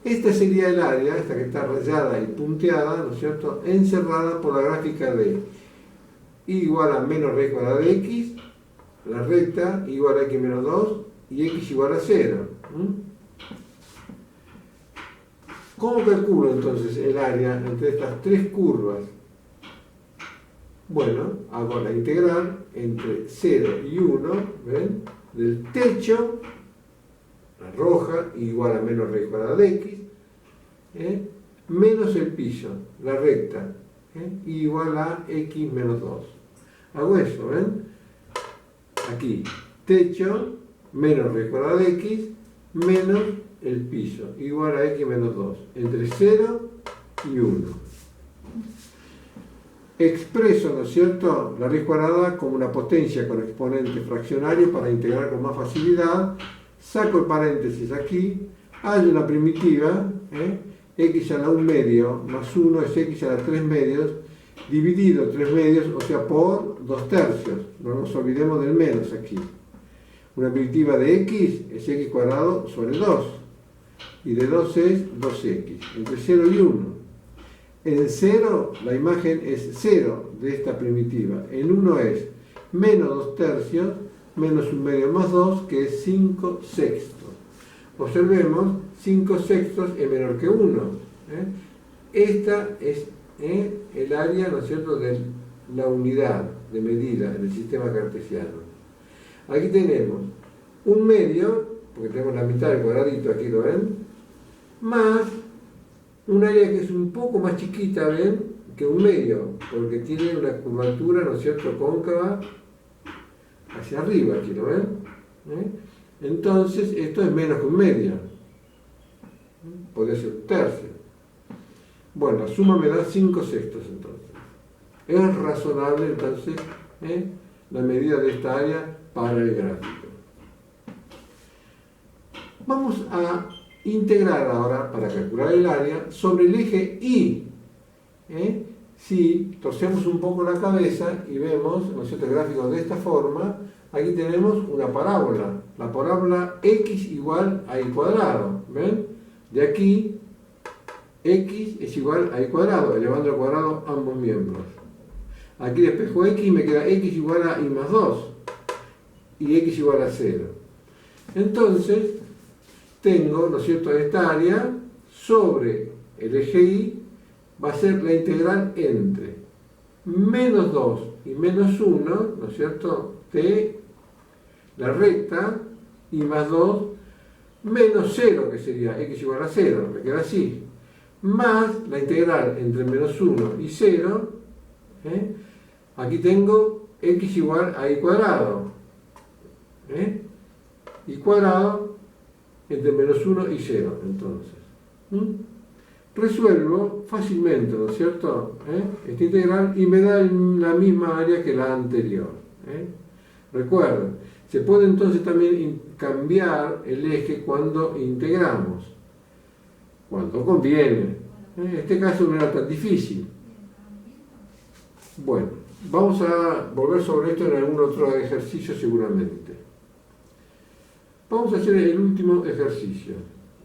Esta sería el área, esta que está rayada y punteada, ¿no es cierto?, encerrada por la gráfica de y igual a menos raíz cuadrada de x, la recta igual a x menos 2 y x igual a 0. ¿Cómo calculo entonces el área entre estas tres curvas? Bueno, hago la integral entre 0 y 1, ¿ven?, del techo, la roja, igual a menos raíz cuadrada de x, menos el piso, la recta, igual a x menos 2. Hago eso, ¿ven? Aquí, techo, menos raíz cuadrada de x, menos el piso, igual a x menos 2, entre 0 y 1. Expreso, ¿no es cierto?, la raíz cuadrada como una potencia con exponente fraccionario para integrar con más facilidad. Saco el paréntesis aquí, hay una primitiva, x a la 1 medio más 1 es x a la 3 medios, dividido 3 medios, o sea, por 2 tercios. No nos olvidemos del menos aquí. Una primitiva de x es x cuadrado sobre 2, y de 2 es 2x, entre 0 y 1. En 0 la imagen es 0 de esta primitiva, en 1 es menos 2 tercios, menos 1 medio más 2, que es 5 sextos. Observemos, 5 sextos es menor que 1. Esta es el área, ¿no es cierto?, de la unidad de medida en el sistema cartesiano. Aquí tenemos 1 medio, porque tenemos la mitad del cuadradito, aquí lo ven, más un área que es un poco más chiquita, ¿ven?, que 1 medio, porque tiene una curvatura, ¿no es cierto?, cóncava hacia arriba, aquí lo ven. Entonces, esto es menos que 1 medio. Podría ser 1 tercio. Bueno, la suma me da 5 sextos, entonces. Es razonable, entonces, la medida de esta área para el gráfico. Vamos a integrar ahora, para calcular el área, sobre el eje Y. Si torcemos un poco la cabeza y vemos, ¿no es cierto?, el gráfico de esta forma, aquí tenemos una parábola, la parábola x igual a y cuadrado, ¿ven? De aquí, x es igual a y cuadrado, elevando al cuadrado ambos miembros. Aquí despejo x y me queda x igual a y más 2 y x igual a 0. Entonces, tengo, ¿no es cierto?, esta área sobre el eje y va a ser la integral entre menos 2 y menos 1, ¿no es cierto?, de la recta y más 2 menos 0, que sería x igual a 0, me queda así, más la integral entre menos 1 y 0, aquí tengo x igual a y cuadrado, y cuadrado entre menos 1 y 0, entonces. Resuelvo fácilmente, ¿no es cierto?, esta integral y me da la misma área que la anterior. Recuerden, se puede entonces también cambiar el eje cuando integramos, cuando conviene. En este caso no era tan difícil. Bueno, vamos a volver sobre esto en algún otro ejercicio seguramente. Vamos a hacer el último ejercicio,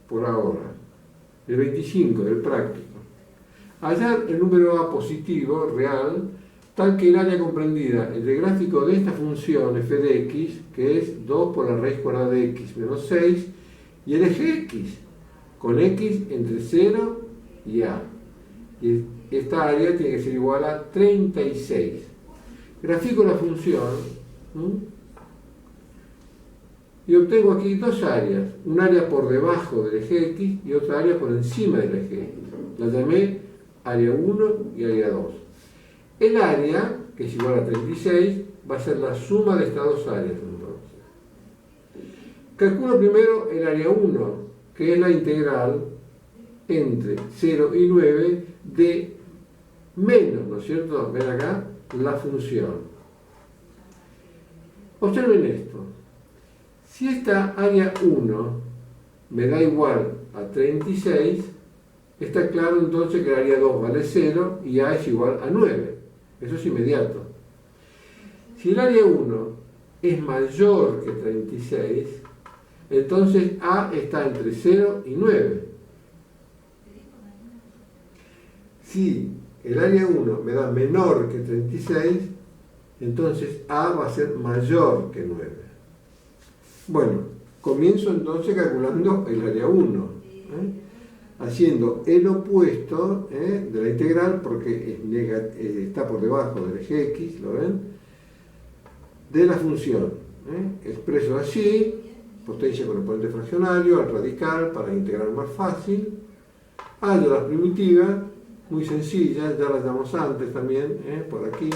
por ahora, el 25 del práctico. Hallar el número a positivo, real, tal que el área comprendida entre el gráfico de esta función f de x, que es 2 por la raíz cuadrada de x menos 6, y el eje x, con x entre 0 y a. Y esta área tiene que ser igual a 36. Grafico la función y obtengo aquí dos áreas, un área por debajo del eje x y otra área por encima del eje x. La llamé área 1 y área 2. El área, que es igual a 36, va a ser la suma de estas dos áreas entonces. Calculo primero el área 1, que es la integral entre 0 y 9 de menos, ¿no es cierto?, ven acá, la función. Observen esto. Si esta área 1 me da igual a 36, está claro entonces que el área 2 vale 0 y a es igual a 9. Eso es inmediato. Si el área 1 es mayor que 36, entonces a está entre 0 y 9. Si el área 1 me da menor que 36, entonces a va a ser mayor que 9. Bueno, comienzo entonces calculando el área 1, haciendo el opuesto de la integral, porque está por debajo del eje x, ¿lo ven?, de la función. Expreso así, potencia con exponente fraccionario, al radical, para integrar más fácil. Hallo las primitivas, muy sencillas, ya las damos antes también, por aquí.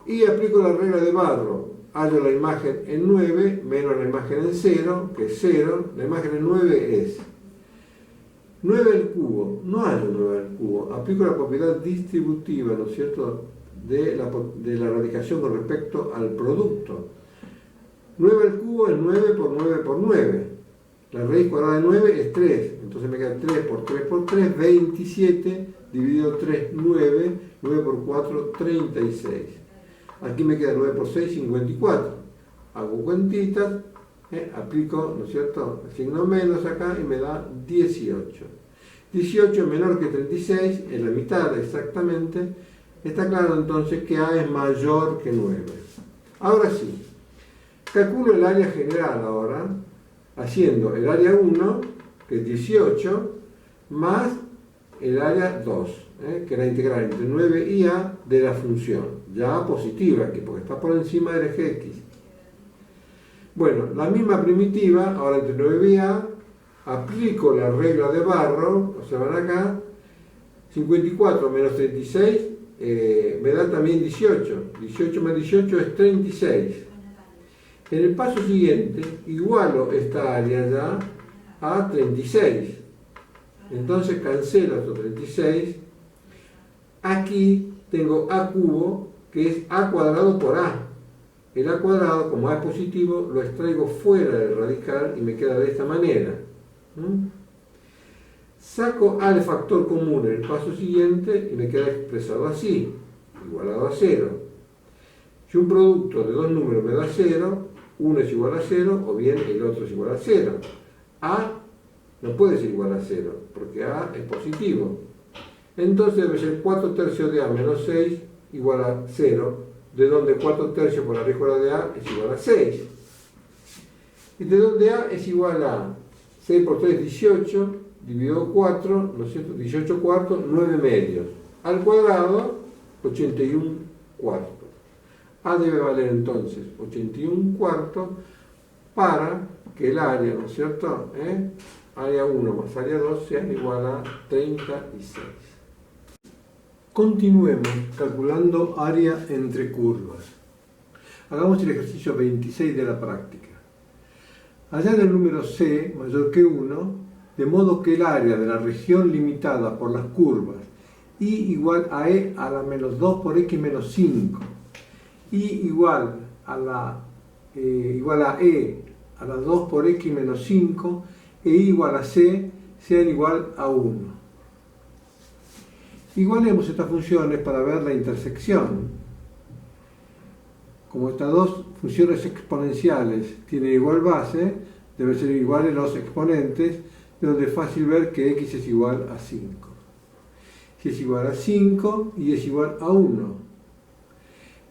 Y aplico la regla de Barrow. Hallo la imagen en 9 menos la imagen en 0, que es 0. La imagen en 9 es 9 al cubo. No hallo 9 al cubo. Aplico la propiedad distributiva, ¿no es cierto?, de la radicación con respecto al producto. 9 al cubo es 9 por 9 por 9. La raíz cuadrada de 9 es 3. Entonces me queda 3 por 3 por 3, 27, dividido 3, 9. 9 por 4, 36. Aquí me queda 9 por 6, 54. Hago cuentitas, aplico, ¿no es cierto?, el signo menos acá y me da 18. 18 es menor que 36, es la mitad exactamente. Está claro entonces que a es mayor que 9. Ahora sí, calculo el área general ahora, haciendo el área 1, que es 18, más el área 2, que es la integral entre 9 y a de la función, ya positiva aquí, porque está por encima del eje x. Bueno, la misma primitiva, ahora entre 9 y a, aplico la regla de Barrow, observan acá, 54 menos 36 me da también 18. 18 más 18 es 36. En el paso siguiente, igualo esta área ya a 36. Entonces cancelo estos 36. Aquí tengo a cubo, que es a cuadrado por a. El a cuadrado, como a es positivo, lo extraigo fuera del radical y me queda de esta manera. Saco a de factor común en el paso siguiente y me queda expresado así, igualado a 0. Si un producto de dos números me da 0, uno es igual a 0 o bien el otro es igual a 0. A no puede ser igual a 0, porque A es positivo. Entonces debe ser 4 tercios de A menos 6 igual a 0, de donde 4 tercios por la raíz cuadrada de A es igual a 6. Y de donde A es igual a 6 por 3 es 18, dividido 4, ¿no es cierto? 18 cuartos, 9 medios. Al cuadrado, 81 cuartos. A debe valer entonces 81 cuartos para que el área, ¿no es cierto? Área 1 más área 2 sean igual a 36. Continuemos calculando área entre curvas. Hagamos el ejercicio 26 de la práctica. Hallar el número C mayor que 1, de modo que el área de la región limitada por las curvas y igual a e a la menos 2 por x menos 5 y igual a e a la 2 por x menos 5 e igual a c sean igual a 1. Igualemos estas funciones para ver la intersección. Como estas dos funciones exponenciales tienen igual base, deben ser iguales los exponentes, de donde es fácil ver que x es igual a 5. Si es igual a 5 y es igual a 1.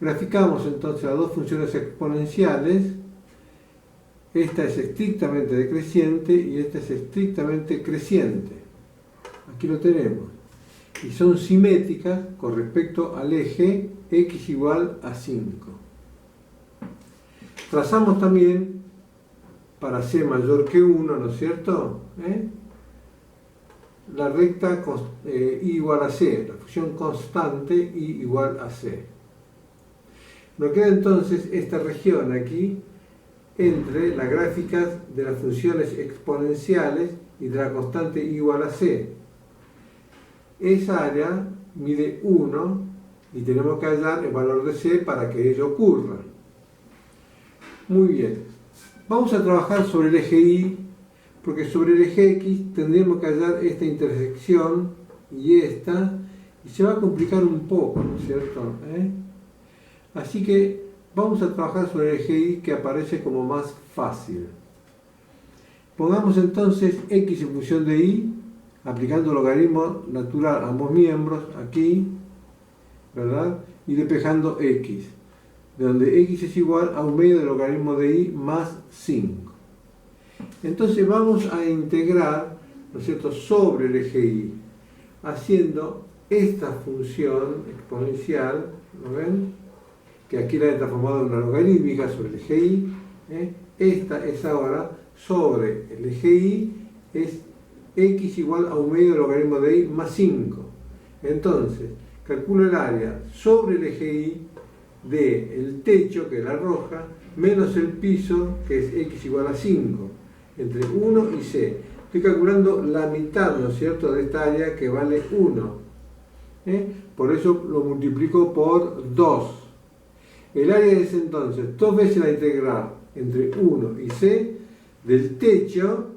Graficamos entonces las dos funciones exponenciales. Esta es estrictamente decreciente y esta es estrictamente creciente. Aquí lo tenemos. Y son simétricas con respecto al eje x igual a 5. Trazamos también para c mayor que 1, ¿no es cierto? La recta y igual a c, la función constante y igual a c. Nos queda entonces esta región aquí entre las gráficas de las funciones exponenciales y de la constante y igual a c. Esa área mide 1 y tenemos que hallar el valor de c para que ello ocurra. Muy bien, vamos a trabajar sobre el eje y, porque sobre el eje x tendremos que hallar esta intersección y esta, y se va a complicar un poco, ¿no es cierto? Así que vamos a trabajar sobre el eje y, que aparece como más fácil. Pongamos entonces x en función de y, aplicando el logaritmo natural a ambos miembros, aquí, ¿verdad? Y despejando x, de donde x es igual a un medio del logaritmo de y más 5. Entonces vamos a integrar, ¿no es cierto?, sobre el eje y, haciendo esta función exponencial, ¿lo ven? Que aquí la he transformado en una logarítmica sobre el eje y. Esta es ahora sobre el eje y, es x igual a un medio del logaritmo de y más 5. Entonces, calculo el área sobre el eje y del techo, que es la roja, menos el piso, que es x igual a 5, entre 1 y c. Estoy calculando la mitad, ¿no es cierto?, de esta área, que vale 1. Por eso lo multiplico por 2. El área es entonces 2 veces la integral entre 1 y c del techo,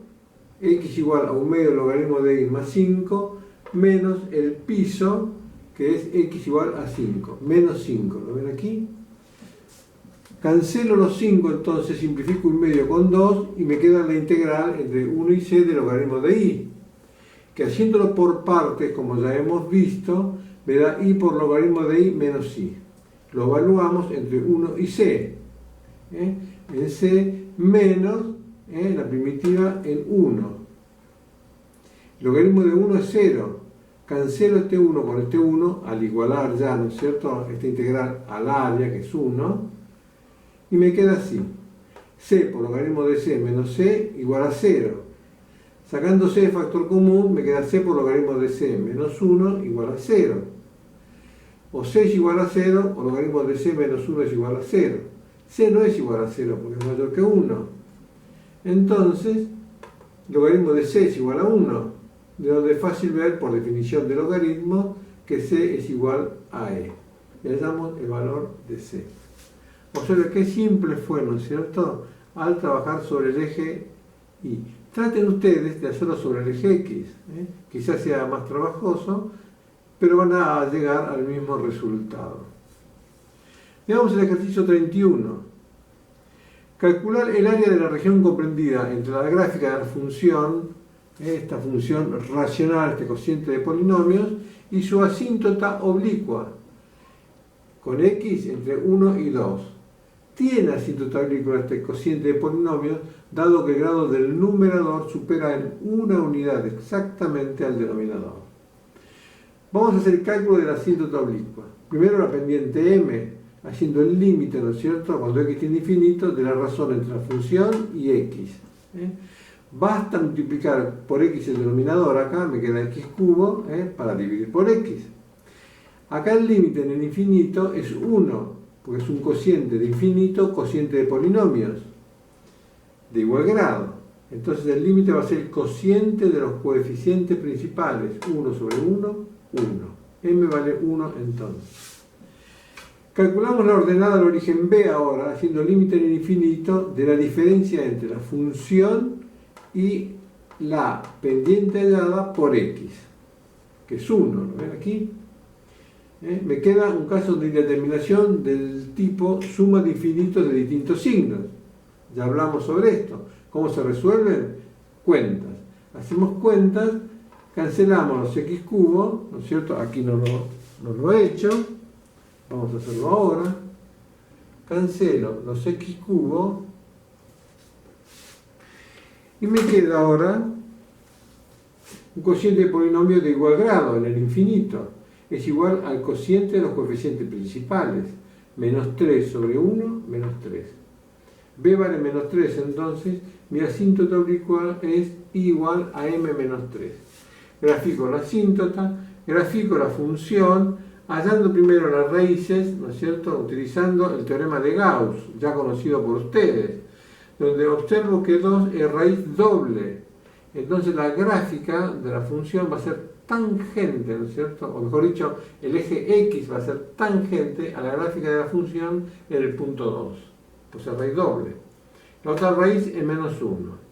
x igual a un medio del logaritmo de y más 5, menos el piso, que es x igual a 5, menos 5. ¿Lo ven aquí? Cancelo los 5, entonces simplifico un medio con 2 y me queda la integral entre 1 y c del logaritmo de y, que haciéndolo por partes, como ya hemos visto, me da y por logaritmo de y menos y. Lo evaluamos entre 1 y c. En c menos la primitiva en 1. El logaritmo de 1 es 0. Cancelo este 1 con este 1 al igualar ya, ¿no es cierto?, esta integral al área, que es 1. Y me queda así. C por logaritmo de c menos c igual a 0. Sacando c de factor común, me queda c por logaritmo de c menos 1 igual a 0. O c es igual a 0, o logaritmo de c menos 1 es igual a 0. C no es igual a 0 porque es mayor que 1. Entonces, logaritmo de c es igual a 1, de donde es fácil ver, por definición de logaritmo, que c es igual a e. Le damos el valor de c. Observen qué simple fue, ¿no es cierto?, al trabajar sobre el eje y. Traten ustedes de hacerlo sobre el eje x. Quizás sea más trabajoso, pero van a llegar al mismo resultado. Veamos el ejercicio 31. Calcular el área de la región comprendida entre la gráfica de la función, esta función racional, este cociente de polinomios, y su asíntota oblicua, con x entre 1 y 2. Tiene asíntota oblicua este cociente de polinomios, dado que el grado del numerador supera en una unidad exactamente al denominador. Vamos a hacer el cálculo de la asíntota oblicua. Primero la pendiente m, haciendo el límite, ¿no es cierto?, cuando x tiende a infinito, de la razón entre la función y x. Basta multiplicar por x el denominador, acá me queda x cubo, para dividir por x. Acá el límite en el infinito es 1, porque es un cociente de infinito, cociente de polinomios, de igual grado. Entonces el límite va a ser el cociente de los coeficientes principales, 1 sobre 1, 1. M vale 1 entonces. Calculamos la ordenada del origen b ahora, haciendo límite en el infinito de la diferencia entre la función y la pendiente hallada por x, que es 1, ¿lo ven aquí? Me queda un caso de indeterminación del tipo suma de infinitos de distintos signos. Ya hablamos sobre esto. ¿Cómo se resuelven? Cuentas. Hacemos cuentas, cancelamos los x cubos, ¿no es cierto? Aquí no lo he hecho. Vamos a hacerlo ahora. Cancelo los x cubos. Y me queda ahora un cociente de polinomio de igual grado en el infinito. Es igual al cociente de los coeficientes principales. Menos 3 sobre 1, menos 3. B vale menos 3, entonces mi asíntota oblicua es igual a m menos 3. Grafico la asíntota, grafico la función, hallando primero las raíces, ¿no es cierto?, utilizando el teorema de Gauss, ya conocido por ustedes, donde observo que 2 es raíz doble. Entonces la gráfica de la función va a ser tangente, ¿no es cierto?, o mejor dicho, el eje x va a ser tangente a la gráfica de la función en el punto 2, pues es raíz doble. La otra raíz es menos 1.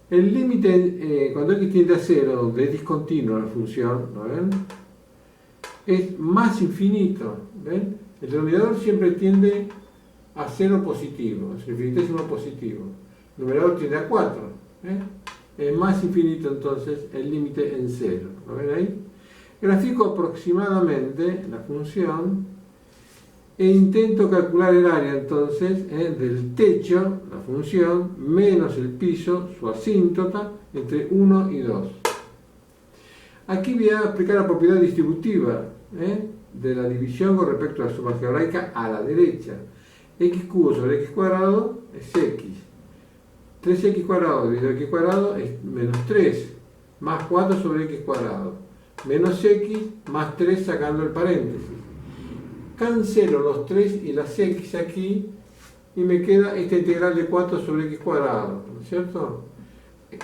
El límite, cuando x tiende a 0, donde es discontinua la función, ¿no ven?, es más infinito, ¿ven? El denominador siempre tiende a 0 positivo, es el infinitésimo positivo. El numerador tiende a 4, es más infinito entonces el límite en 0, ¿lo ven ahí? Grafico aproximadamente la función e intento calcular el área entonces del techo, la función, menos el piso, su asíntota, entre 1 y 2. Aquí voy a aplicar la propiedad distributiva de la división con respecto a la suma algebraica a la derecha. X cubo sobre x cuadrado es x. 3x cuadrado dividido x cuadrado es menos 3, más 4 sobre x cuadrado, menos x más 3 sacando el paréntesis. Cancelo los 3 y las x aquí y me queda esta integral de 4 sobre x cuadrado, ¿no es cierto?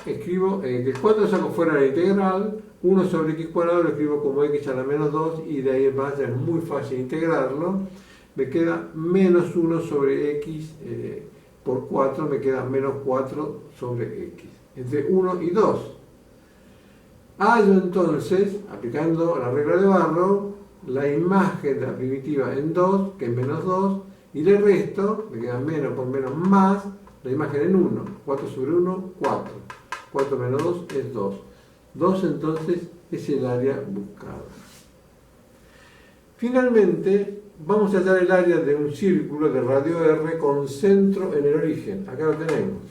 Escribo, el 4 saco fuera la integral, 1 sobre x cuadrado lo escribo como x a la menos 2 y de ahí en más es muy fácil integrarlo. Me queda menos 1 sobre x por 4, me queda menos 4 sobre x, entre 1 y 2. Hallo entonces, aplicando la regla de Barrow, la imagen de la primitiva en 2, que es menos 2, y le resto, me queda menos por menos más, la imagen en 1. 4 sobre 1, 4. 4 menos 2 es 2. 2 entonces es el área buscada. Finalmente, vamos a hallar el área de un círculo de radio R con centro en el origen. Acá lo tenemos.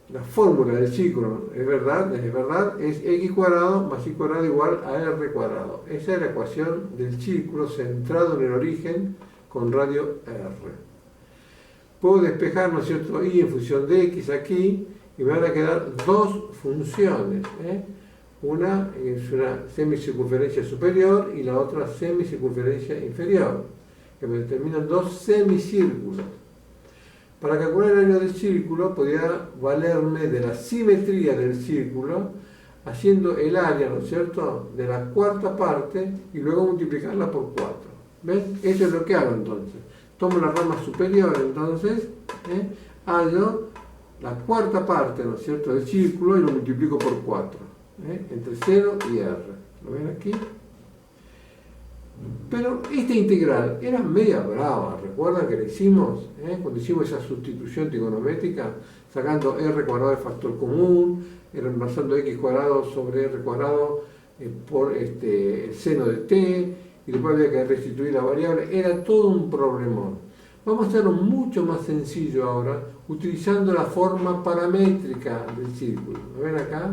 La fórmula del círculo, es verdad, es x cuadrado más y cuadrado igual a r cuadrado. Esa es la ecuación del círculo centrado en el origen con radio R. Puedo despejar, ¿no es cierto?, y en función de x aquí, y me van a quedar dos funciones. Una es una semicircunferencia superior y la otra semicircunferencia inferior, que me determinan dos semicírculos. Para calcular el área del círculo podría valerme de la simetría del círculo, haciendo el área, ¿no es cierto?, de la cuarta parte y luego multiplicarla por 4. ¿Ven? Eso es lo que hago entonces. Tomo la rama superior entonces, hallo la cuarta parte, ¿no es cierto?, del círculo y lo multiplico por 4. Entre 0 y R. ¿Lo ven aquí? Pero esta integral era media brava, ¿recuerdan que la hicimos? Cuando hicimos esa sustitución trigonométrica, sacando r cuadrado de factor común, reemplazando x cuadrado sobre r cuadrado por el seno de t, y después había que restituir la variable, era todo un problemón. Vamos a hacerlo mucho más sencillo ahora, utilizando la forma paramétrica del círculo. ¿Lo ven acá?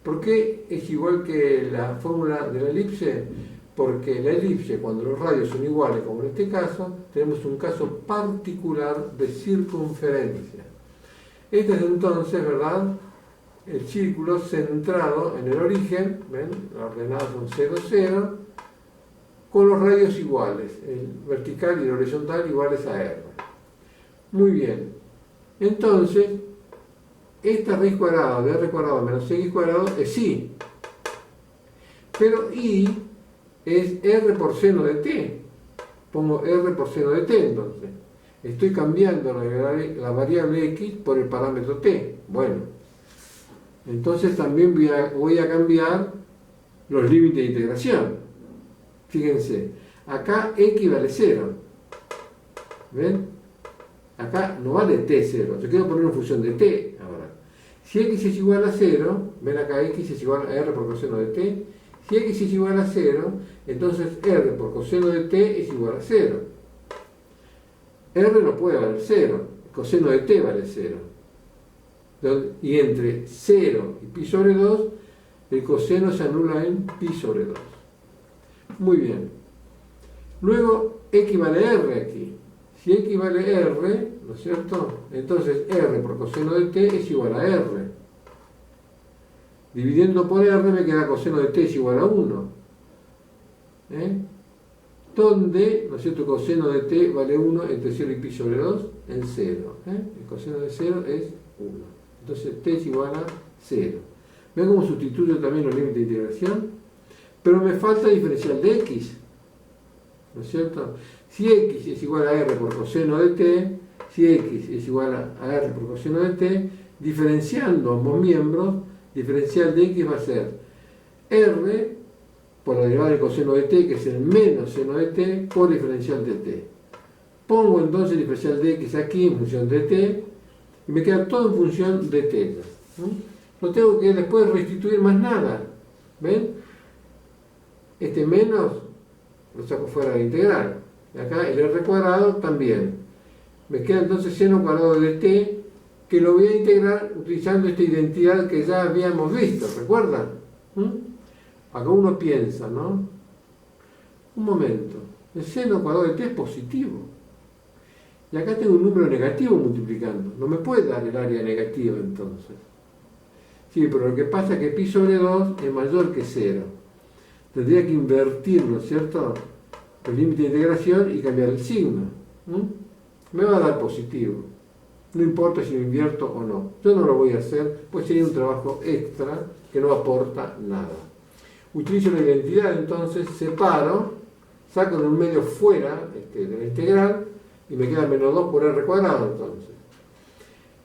¿Por qué es igual que la fórmula de la elipse? Porque la elipse, cuando los radios son iguales, como en este caso, tenemos un caso particular de circunferencia. Este es entonces, ¿verdad?, el círculo centrado en el origen, ¿ven? Las ordenadas son 0, 0, con los radios iguales, el vertical y el horizontal iguales a r. Muy bien. Entonces, esta raíz cuadrada de r cuadrado menos x cuadrado es y. Pero y es r por seno de t. Pongo r por seno de t entonces. Estoy cambiando la variable x por el parámetro t. Bueno. Entonces también voy a cambiar los límites de integración. Fíjense, acá x vale 0. ¿Ven? Acá no vale t 0. Yo quiero poner una función de t ahora. Si x es igual a 0, ven acá x es igual a r por coseno de t. Si x es igual a 0, entonces r por coseno de t es igual a 0. R no puede valer 0. El coseno de t vale 0. Y entre 0 y pi sobre 2, el coseno se anula en pi sobre 2. Muy bien. Luego, x vale r aquí. Si x vale r, ¿no es cierto? Entonces r por coseno de t es igual a r. Dividiendo por r me queda coseno de t es igual a 1. Donde, ¿no es cierto?, coseno de t vale 1 entre 0 y pi sobre 2 en 0. El coseno de 0 es 1. Entonces t es igual a 0. ¿Ven cómo sustituyo también los límites de integración? Pero me falta diferencial de x. ¿No es cierto? Si x es igual a r por coseno de t, si x es igual a r por coseno de t, diferenciando ambos miembros, diferencial de x va a ser r por la derivada del coseno de t, que es el menos seno de t, por diferencial de t. Pongo entonces diferencial de x aquí en función de t, y me queda todo en función de θ. No tengo que después restituir más nada. ¿Ven? Este menos lo saco fuera de la integral. Y acá el r cuadrado también. Me queda entonces seno cuadrado de t, que lo voy a integrar utilizando esta identidad que ya habíamos visto. ¿Recuerdan? Acá uno piensa, ¿no? Un momento. El seno cuadrado de t es positivo. Y acá tengo un número negativo multiplicando. No me puede dar el área negativa entonces. Sí, pero lo que pasa es que pi sobre 2 es mayor que 0. Tendría que invertir, ¿no es cierto?, el límite de integración y cambiar el signo. Me va a dar positivo. No importa si lo invierto o no. Yo no lo voy a hacer, pues sería un trabajo extra que no aporta nada. Utilizo la identidad, entonces separo, saco en un medio fuera de la integral, y me queda menos 2 por r cuadrado entonces.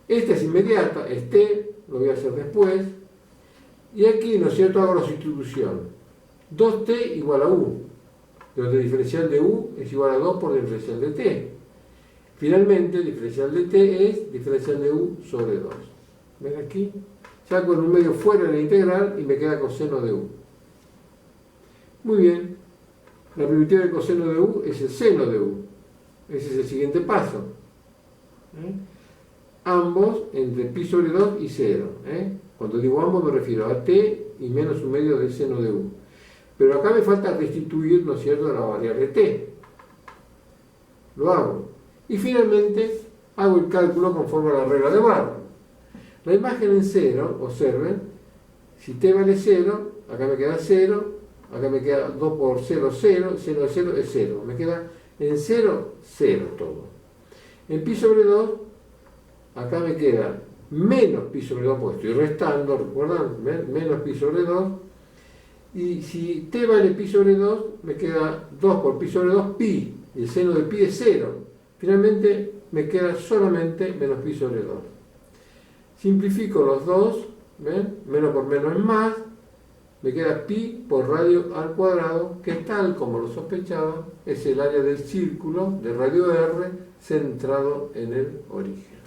Esta es inmediata, es t, lo voy a hacer después. Y aquí, ¿no es cierto?, hago la sustitución. 2t igual a u, donde el diferencial de u es igual a 2 por el diferencial de t. Finalmente, el diferencial de t es diferencial de u sobre 2. ¿Ven aquí? Saco en un medio fuera de la integral y me queda coseno de u. Muy bien. La primitiva del coseno de u es el seno de u. Ese es el siguiente paso. Ambos entre pi sobre 2 y 0. Cuando digo ambos me refiero a t y menos un medio del seno de u. Pero acá me falta restituir, ¿no es cierto?, la variable t. Lo hago. Y finalmente hago el cálculo conforme a la regla de Barrow. La imagen en 0, observen, si t vale 0, acá me queda 0, acá me queda 2 por 0, 0, seno de 0 es 0. Me queda en 0, 0 todo. En pi sobre 2, acá me queda menos pi sobre 2, porque estoy restando, ¿recuerdan? Menos pi sobre 2. Y si t vale pi sobre 2, me queda 2 por pi sobre 2, pi. Y el seno de pi es 0. Finalmente me queda solamente menos pi sobre 2. Simplifico los dos, ¿ven? Menos por menos es más. me queda pi por radio al cuadrado, que tal como lo sospechaba, es el área del círculo de radio R centrado en el origen.